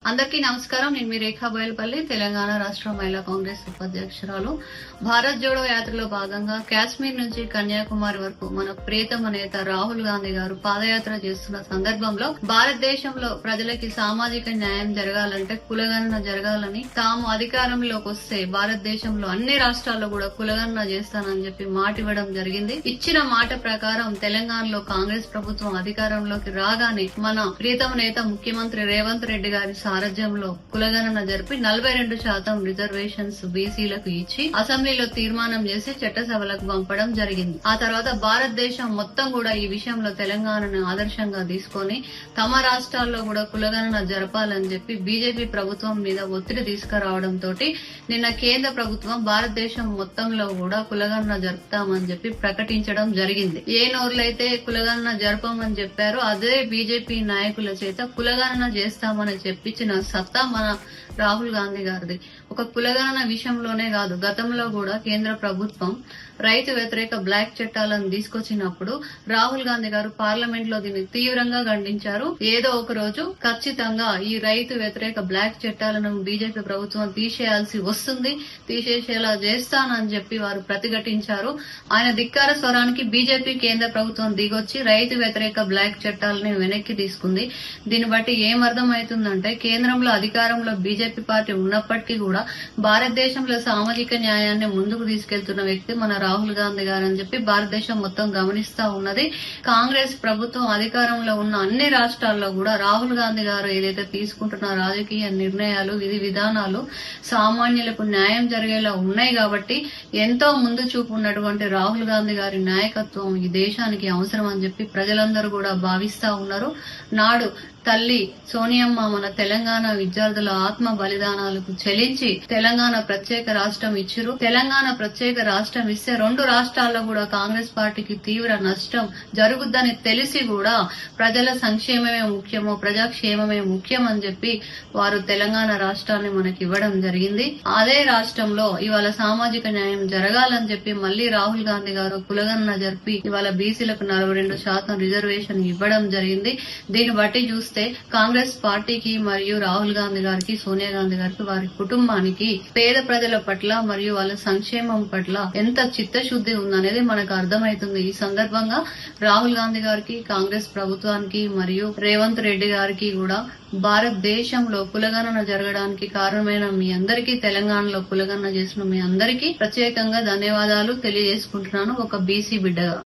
అందరికీ నమస్కారం. నేను మీ రేఖా బోయలపల్లి, తెలంగాణ రాష్ట్ర మహిళా కాంగ్రెస్ ఉపాధ్యక్షురాలు. భారత్ జోడో యాత్రలో భాగంగా కాశ్మీర్ నుంచి కన్యాకుమారి వరకు మన ప్రియతమ నేత రాహుల్ గాంధీ గారు పాదయాత్ర చేస్తున్న సందర్భంలో భారతదేశంలో ప్రజలకి సామాజిక న్యాయం జరగాలంటే కులగణన జరగాలని, తాము అధికారంలోకి వస్తే భారతదేశంలో అన్ని రాష్ట్రాల్లో కూడా కులగణన చేస్తానని చెప్పి మాట ఇవ్వడం జరిగింది. ఇచ్చిన మాట ప్రకారం తెలంగాణలో కాంగ్రెస్ ప్రభుత్వం అధికారంలోకి రాగానే మన ప్రియతమ నేత ముఖ్యమంత్రి రేవంత్ రెడ్డి గారి సారథ్యంలో కులగణన జరిపి 42% రిజర్వేషన్స్ బీసీలకు ఇచ్చి అసెంబ్లీలో తీర్మానం చేసి చట్టసభలకు పంపడం జరిగింది. ఆ తర్వాత భారతదేశం మొత్తం కూడా ఈ విషయంలో తెలంగాణను ఆదర్శంగా తీసుకొని తమ రాష్ట్రాల్లో కూడా కులగణన జరపాలని చెప్పి బీజేపీ ప్రభుత్వం మీద ఒత్తిడి తీసుకురావడంతో నిన్న కేంద్ర ప్రభుత్వం భారతదేశం మొత్తంలో కూడా కులగణన జరుపుతామని చెప్పి ప్రకటించడం జరిగింది. ఏ నోర్లైతే కులగణన జరపమని చెప్పారో అదే బీజేపీ నాయకుల చేత కులగణన చేస్తామని చెప్పించిన సత్తా మన రాహుల్ గాంధీ గారిది. ఒక కులగణన విషయంలోనే కాదు, గతంలో కూడా కేంద్ర ప్రభుత్వం రైతు వ్యతిరేక బ్లాక్ చట్టాలను తీసుకొచ్చినప్పుడు రాహుల్ గాంధీ గారు పార్లమెంట్ లో దీన్ని తీవ్రంగా ఖండించారు. ఏదో ఒక రోజు ఖచ్చితంగా ఈ రైతు వ్యతిరేక బ్లాక్ చట్టాలను బీజేపీ ప్రభుత్వం తీసేయాల్సి వస్తుంది, తీసేసేలా చేస్తానని చెప్పి వారు ప్రతిఘటించారు. ఆయన ధిక్కార స్వరానికి బీజేపీ కేంద్ర ప్రభుత్వం దిగొచ్చి రైతు వ్యతిరేక బ్లాక్ చట్టాలని వెనక్కి తీసుకుంది. దీన్ని బట్టి ఏమర్థమవుతుందంటే కేంద్రంలో అధికారంలో బీజేపీ పార్టీ ఉన్నప్పటికీ కూడా భారతదేశంలో సామాజిక న్యాయాన్ని ముందుకు తీసుకెళ్తున్న వ్యక్తి మన రాహుల్ గాంధీ గారు అని చెప్పి భారతదేశం మొత్తం గమనిస్తా ఉన్నది. కాంగ్రెస్ ప్రభుత్వం అధికారంలో ఉన్న అన్ని రాష్ట్రాల్లో కూడా రాహుల్ గాంధీ గారు ఏదైతే తీసుకుంటున్న రాజకీయ నిర్ణయాలు, విధి విధానాలు సామాన్యులకు న్యాయం జరిగేలా ఉన్నాయి కాబట్టి ఎంతో ముందు చూపు ఉన్నటువంటి రాహుల్ గాంధీ గారి నాయకత్వం ఈ దేశానికి అవసరం అని చెప్పి ప్రజలందరూ కూడా భావిస్తా ఉన్నారు. నాడు తల్లి సోనియమ్మ మన తెలంగాణ విద్యార్థుల ఆత్మ బలిదానాలకు చెల్లించి తెలంగాణ ప్రత్యేక రాష్ట్రం ఇచ్చిరు. తెలంగాణ ప్రత్యేక రాష్ట్రం ఇస్తే 2 రాష్ట్రాల్లో కూడా కాంగ్రెస్ పార్టీకి తీవ్ర నష్టం జరుగుద్దని తెలిసి కూడా ప్రజల సంక్షేమమే ముఖ్యమో, ప్రజాక్షేమమే ముఖ్యం అని చెప్పి వారు తెలంగాణ రాష్ట్రాన్ని మనకి ఇవ్వడం జరిగింది. అదే రాష్ట్రంలో ఇవాళ సామాజిక న్యాయం జరగాలని చెప్పి మళ్లీ రాహుల్ గాంధీ గారు కులగణన జరిపి ఇవాళ బీసీలకు 42% రిజర్వేషన్ ఇవ్వడం జరిగింది. దీన్ని బట్టి చూస్తే కాంగ్రెస్ పార్టీకి మరియు రాహుల్ గాంధీ గారికి, సోనియా గాంధీ గారికి, వారి కుటుంబానికి పేద ప్రజల పట్ల మరియు వాళ్ళ సంక్షేమం పట్ల ఎంత చిత్తశుద్ది ఉందనేది మనకు అర్థమవుతుంది. ఈ సందర్భంగా రాహుల్ గాంధీ గారికి, కాంగ్రెస్ ప్రభుత్వానికి మరియు రేవంత్ రెడ్డి గారికి కూడా భారతదేశంలో కులగణన జరగడానికి కారణమైన మీ అందరికీ, తెలంగాణలో కులగణన చేసిన మీ అందరికీ ప్రత్యేకంగా ధన్యవాదాలు తెలియజేసుకుంటున్నాను ఒక బీసీ బిడ్డగా.